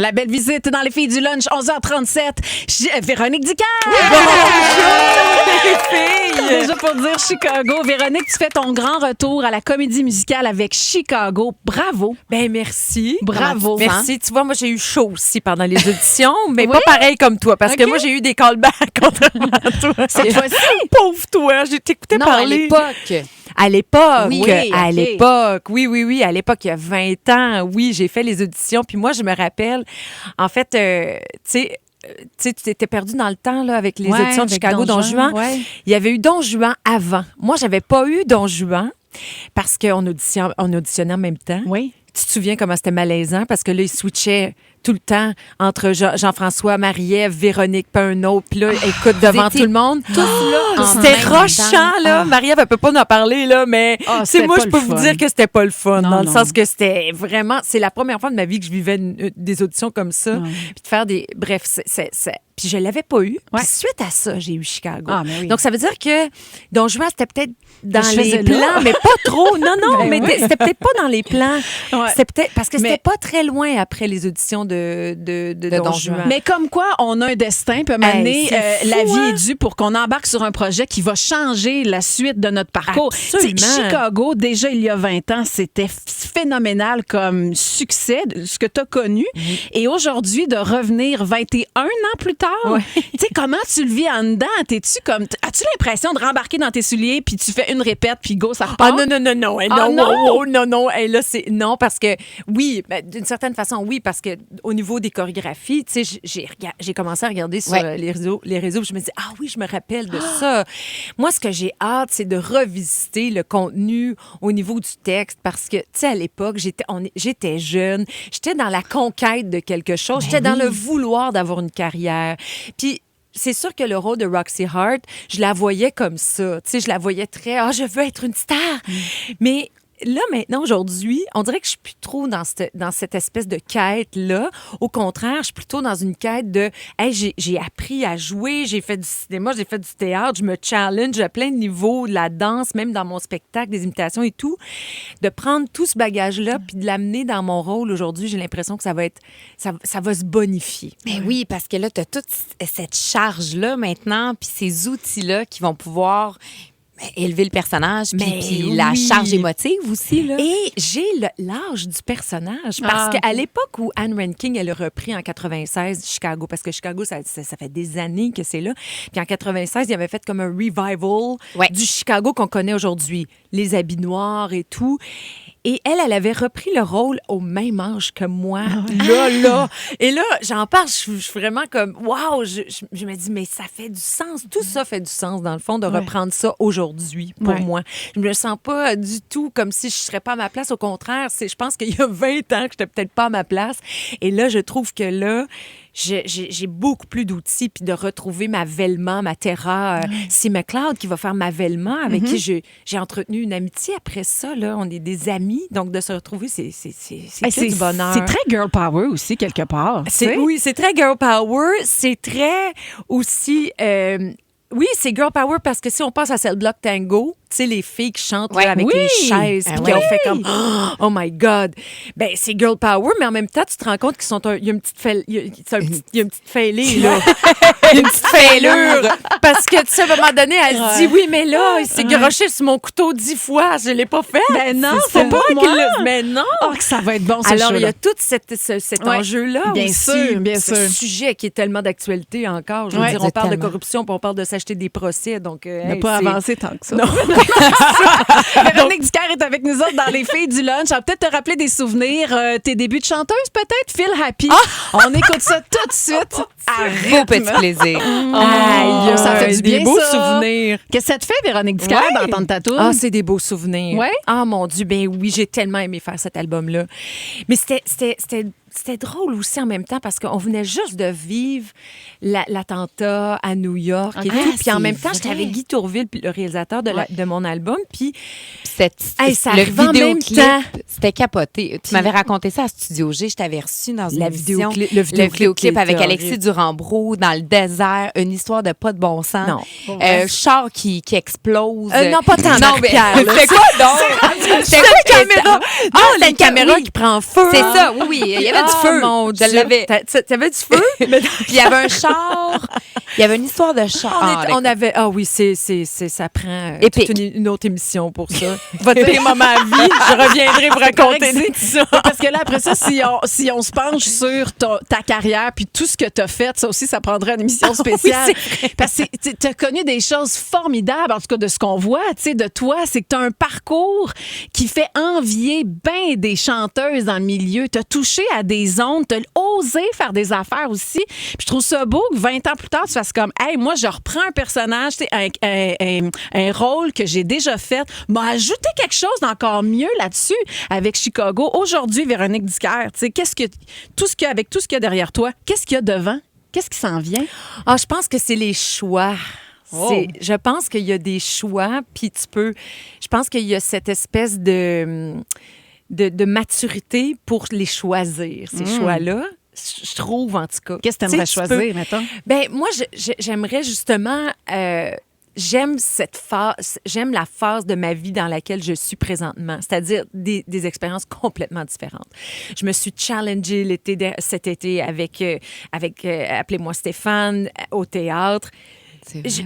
La belle visite dans les filles du lunch, 11h37. Véronique Dicker! Bonjour, les filles! Déjà pour dire Chicago. Véronique, tu fais ton grand retour à la comédie musicale avec Chicago. Bravo! Ben merci. Bravo. Merci. Tu vois, moi, j'ai eu chaud aussi pendant les auditions, mais pas pareil comme toi, parce que moi, j'ai eu des callbacks contrairement à toi. Cette fois-ci? Pauvre toi, j'ai t'écouté parler. À l'époque, Oui, à OK. l'époque, oui, à l'époque, il y a 20 ans, oui, j'ai fait les auditions. Puis moi, je me rappelle, en fait, tu sais, tu t'étais perdu dans le temps là, avec les auditions de Chicago, Don Juan. Ouais. Il y avait eu Don Juan avant. Moi, j'avais pas eu Don Juan parce qu'on auditionnait en même temps. Oui. Tu te souviens comment c'était malaisant? Parce que là, ils switchaient tout le temps entre Jean-François, Marie-Ève, Véronique, pas un autre. Puis là, écoute, devant tout le monde. Tous là, en C'était même rochant, temps. là. Marie-Ève, elle peut pas en parler, là, mais c'était moi, pas je peux le vous fun. dire que c'était pas le fun. Non, dans le non. sens que c'était vraiment... C'est la première fois de ma vie que je vivais des auditions comme ça. Puis de faire des... Bref, puis je l'avais pas eu. Ouais. Puis suite à ça, j'ai eu Chicago. Ah, mais oui. Donc, ça veut dire que Don Juan, c'était peut-être dans Je les faisais là. plans, mais pas trop. Non, Ben mais oui. c'était peut-être pas dans les plans. Ouais. C'était peut-être... Parce que c'était Mais- pas très loin après les auditions de Don Juan. Mais comme quoi, on a un destin, puis à un moment donné, c'est fou, la vie hein? est due pour qu'on embarque sur un projet qui va changer la suite de notre parcours. Absolument. Tu sais, Chicago, déjà il y a 20 ans, c'était phénoménal comme succès, ce que tu as connu. Et aujourd'hui, de revenir 21 ans plus tard, tu sais, comment tu le vis en dedans? As-tu l'impression de rembarquer dans tes souliers, puis tu fais une répète, puis go, ça repart? Ah non. Hey, Ah, non, non? wow, non. Hey, là, c'est non parce que oui, ben, d'une certaine façon oui parce que au niveau des chorégraphies, tu sais, j'ai commencé à regarder sur les réseaux, puis je me dis ah oui, je me rappelle de ça. Moi, ce que j'ai hâte, c'est de revisiter le contenu au niveau du texte parce que tu sais à l'époque, j'étais jeune, j'étais dans la conquête de quelque chose, j'étais dans le vouloir d'avoir une carrière. Puis c'est sûr que le rôle de Roxy Hart, je la voyais comme ça. Tu sais, je la voyais très, je veux être une star. Mais là, maintenant, aujourd'hui, on dirait que je suis plus trop dans cette espèce de quête-là. Au contraire, je suis plutôt dans une quête de, j'ai appris à jouer, j'ai fait du cinéma, j'ai fait du théâtre, je me challenge à plein de niveaux, de la danse, même dans mon spectacle, des imitations et tout. De prendre tout ce bagage-là puis de l'amener dans mon rôle aujourd'hui, j'ai l'impression que ça va se bonifier. Mais oui, parce que là, tu as toute cette charge-là maintenant, puis ces outils-là qui vont pouvoir élever le personnage, puis la oui. charge émotive aussi. Là. Et j'ai l'âge du personnage. Parce qu'à l'époque où Anne Rankin, elle a repris en 96 Chicago, parce que Chicago, ça fait des années que c'est là. Puis en 96, il avait fait comme un revival du Chicago qu'on connaît aujourd'hui. Les habits noirs et tout. Et elle avait repris le rôle au même âge que moi. Là. Et là, j'en parle, je suis vraiment comme, wow, je me dis, mais ça fait du sens. Tout ça fait du sens, dans le fond, de reprendre ça aujourd'hui pour moi. Je me sens pas du tout comme si je serais pas à ma place. Au contraire, je pense qu'il y a 20 ans que j'étais peut-être pas à ma place. Et là, je trouve que là, j'ai beaucoup plus d'outils, puis de retrouver ma Velma, ma Terra, c'est McLeod qui va faire ma Velma, avec qui j'ai entretenu une amitié après ça. Là, on est des amis, donc de se retrouver, c'est du bonheur. C'est très girl power aussi, quelque part. Oui, c'est très girl power. C'est très aussi... oui, c'est girl power parce que si on passe à Cell Block Tango, tu sais, les filles qui chantent là, avec les chaises, puis qui ont fait comme oh my God. Ben c'est girl power, mais en même temps, tu te rends compte qu'il y a une petite fêlée, là. Il y a une petite fêlure. Parce que, tu sais, à un moment donné, elle se dit oui, mais là, il s'est garoché sur mon couteau 10 fois. Je l'ai pas fait. Ben non, c'est pas moi. qu'il l'a. Mais non. Oh, que ça va être bon, ce Alors, il y show-là. a tout cet enjeu-là bien aussi. sûr, bien ce sûr. sujet qui est tellement d'actualité encore. Je veux dire, on parle de corruption, puis on parle de s'acheter des procès. Donc, On n'a pas avancé tant que ça. Non. Véronique Dicker est avec nous autres dans les filles du lunch. On va peut-être te rappeler des souvenirs, tes débuts de chanteuse, peut-être, Feel Happy. On écoute ça tout de suite. À Beau petit plaisir. Aïe, ça fait du des bien, beaux ça. souvenirs. Qu'est-ce que ça te fait, Véronique Dicker, d'entendre ta toune? Ah, c'est des beaux souvenirs. Ouais? Ah, mon Dieu, ben oui, j'ai tellement aimé faire cet album-là. Mais c'était drôle aussi en même temps parce qu'on venait juste de vivre l'attentat à New York et tout. Puis en même temps, j'étais avec Guy Tourville, le réalisateur de mon album. Puis ça le arrivait en même vidéoclip, temps. C'était capoté. Tu m'avais raconté ça à Studio G. Je t'avais reçu dans une émission. Le vidéoclip avec était Alexis horrible. Durand-Brou dans le désert. Une histoire de pas de bon sens. Non. Char qui explose. Non, pas tant Non, mais Pierre. c'était quoi donc? C'était quoi caméra? Non, c'était une caméra qui prend feu. C'est ça, oui. Il y avait du feu. Mon Je Dieu. l'avais. T'avais du feu? Puis il y avait un char. Il y avait une histoire de char. On avait... Ah oui, ça prend Épique. toute une autre émission pour ça. Votre pire moment à vie, je reviendrai vous raconter ça. Parce que là, après ça, si on se penche sur ta carrière puis tout ce que tu as fait, ça aussi, ça prendrait une émission spéciale. Parce que tu as connu des choses formidables, en tout cas de ce qu'on voit, tu sais, de toi, c'est que tu as un parcours qui fait envier bien des chanteuses dans le milieu. Tu as touché à des ondes, tu as osé faire des affaires aussi. Puis je trouve ça beau que 20 ans plus tard, tu fasses comme, hey, moi, je reprends un personnage, tu sais, un rôle que j'ai déjà fait, m'a ajouté quelque chose d'encore mieux là-dessus avec Chicago. Aujourd'hui, Véronique Dicker, tu sais, avec tout ce qu'il y a derrière toi, qu'est-ce qu'il y a devant? Qu'est-ce qui s'en vient? Ah, je pense que c'est les choix. Oh. Je pense qu'il y a des choix, puis je pense qu'il y a cette espèce de maturité pour les choisir, ces choix-là. Je trouve, en tout cas. Qu'est-ce que tu aimerais choisir, mettons? Ben moi, j'aimerais justement... j'aime la phase de ma vie dans laquelle je suis présentement, c'est-à-dire des expériences complètement différentes. Je me suis challengée cet été avec Appelez-moi Stéphane, au théâtre.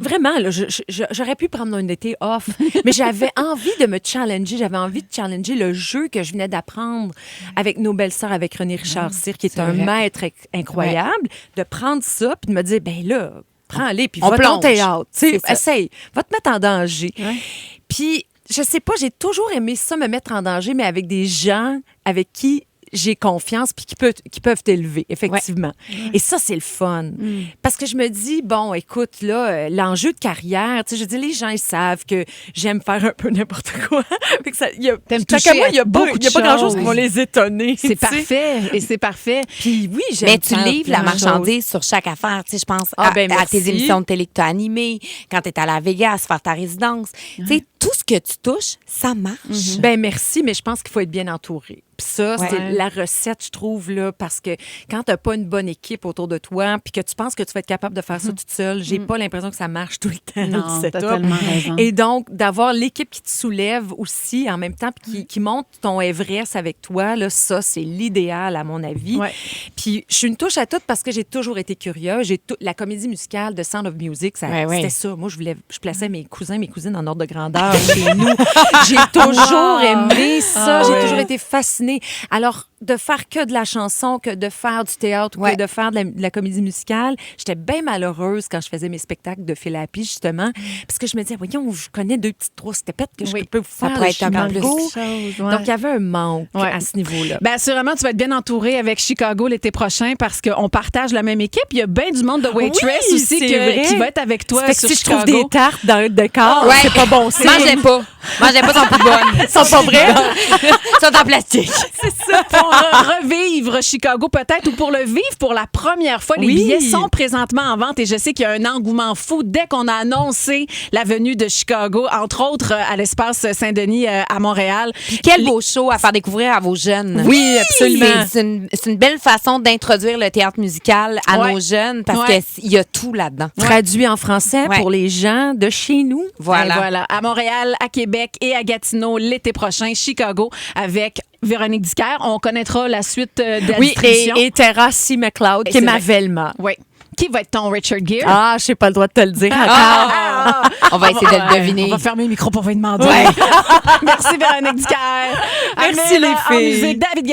Vraiment, là, j'aurais pu prendre un été off, mais j'avais envie de me challenger. J'avais envie de challenger le jeu que je venais d'apprendre avec nos belles-sœurs, avec René Richard-Cyr, qui est un maître incroyable, de prendre ça puis de me dire, ben là, prends-les, puis va ton théâtre. Essaye, va te mettre en danger. Ouais. Puis, je sais pas, j'ai toujours aimé ça, me mettre en danger, mais avec des gens avec qui j'ai confiance puis qui peuvent t'élever, effectivement. Ouais. Et ça, c'est le fun. Parce que je me dis, bon, écoute, là, l'enjeu de carrière, tu sais, je dis, les gens, ils savent que j'aime faire un peu n'importe quoi. Il n'y a pas grand-chose qui va les étonner. C'est parfait. Et c'est parfait. Puis oui, j'aime. Mais tu livres la marchandise sur chaque affaire. Tu sais, je pense à tes émissions de télé que tu as animées, quand tu es à la Vegas, faire ta résidence. Tu sais, tout ce que tu touches, ça marche. Ben merci, mais je pense qu'il faut être bien entouré. Puis ça, c'est la recette, je trouve, là, parce que quand tu n'as pas une bonne équipe autour de toi, puis que tu penses que tu vas être capable de faire ça toute seule, j'ai pas l'impression que ça marche tout le temps. Non, t'as tellement raison. Et donc, d'avoir l'équipe qui te soulève aussi en même temps, puis qui monte ton Everest avec toi, là, ça, c'est l'idéal, à mon avis. Ouais. Puis je suis une touche à tout parce que j'ai toujours été curieuse. La comédie musicale de Sound of Music, c'était ça. Moi, je plaçais mes cousins, mes cousines en ordre de grandeur chez nous. J'ai toujours aimé ça. J'ai toujours été fascinée. Alors, de faire que de la chanson, que de faire du théâtre ou que de faire de la comédie musicale, j'étais bien malheureuse quand je faisais mes spectacles de fil à la pige, justement, parce que je me disais, voyons, je connais 2 petites trois stépettes que je peux vous faire. Ça pourrait être un Chicago. Donc, il y avait un manque à ce niveau-là. Bien, assurément, tu vas être bien entouré avec Chicago l'été prochain parce qu'on partage la même équipe. Il y a bien du monde de Waitress aussi qui va être avec toi sur si Chicago. je trouve des tartes de corps, c'est pas bon. Mangeais pas, sont plus bonnes. Ils sont pas vraies. Ils sont en plastique. C'est ça. Pour revivre Chicago peut-être ou pour le vivre pour la première fois. Les billets sont présentement en vente et je sais qu'il y a un engouement fou dès qu'on a annoncé la venue de Chicago, entre autres à l'espace Saint-Denis à Montréal. Puis quel beau show à faire découvrir à vos jeunes. Oui, absolument. C'est une belle façon d'introduire le théâtre musical à nos jeunes parce qu'il y a tout là-dedans. Traduit en français pour les gens de chez nous. Voilà. À Montréal, à Québec et à Gatineau l'été prochain, Chicago avec Véronique Dicker. On connaîtra la suite de la distribution. Et Terra C. McLeod, qui est ma Velma. Oui. Qui va être ton Richard Gere? Ah, je n'ai pas le droit de te le dire encore. On va essayer de le deviner. On va fermer le micro pour vous demander. Merci Véronique Dicker. Merci les filles. En musique, David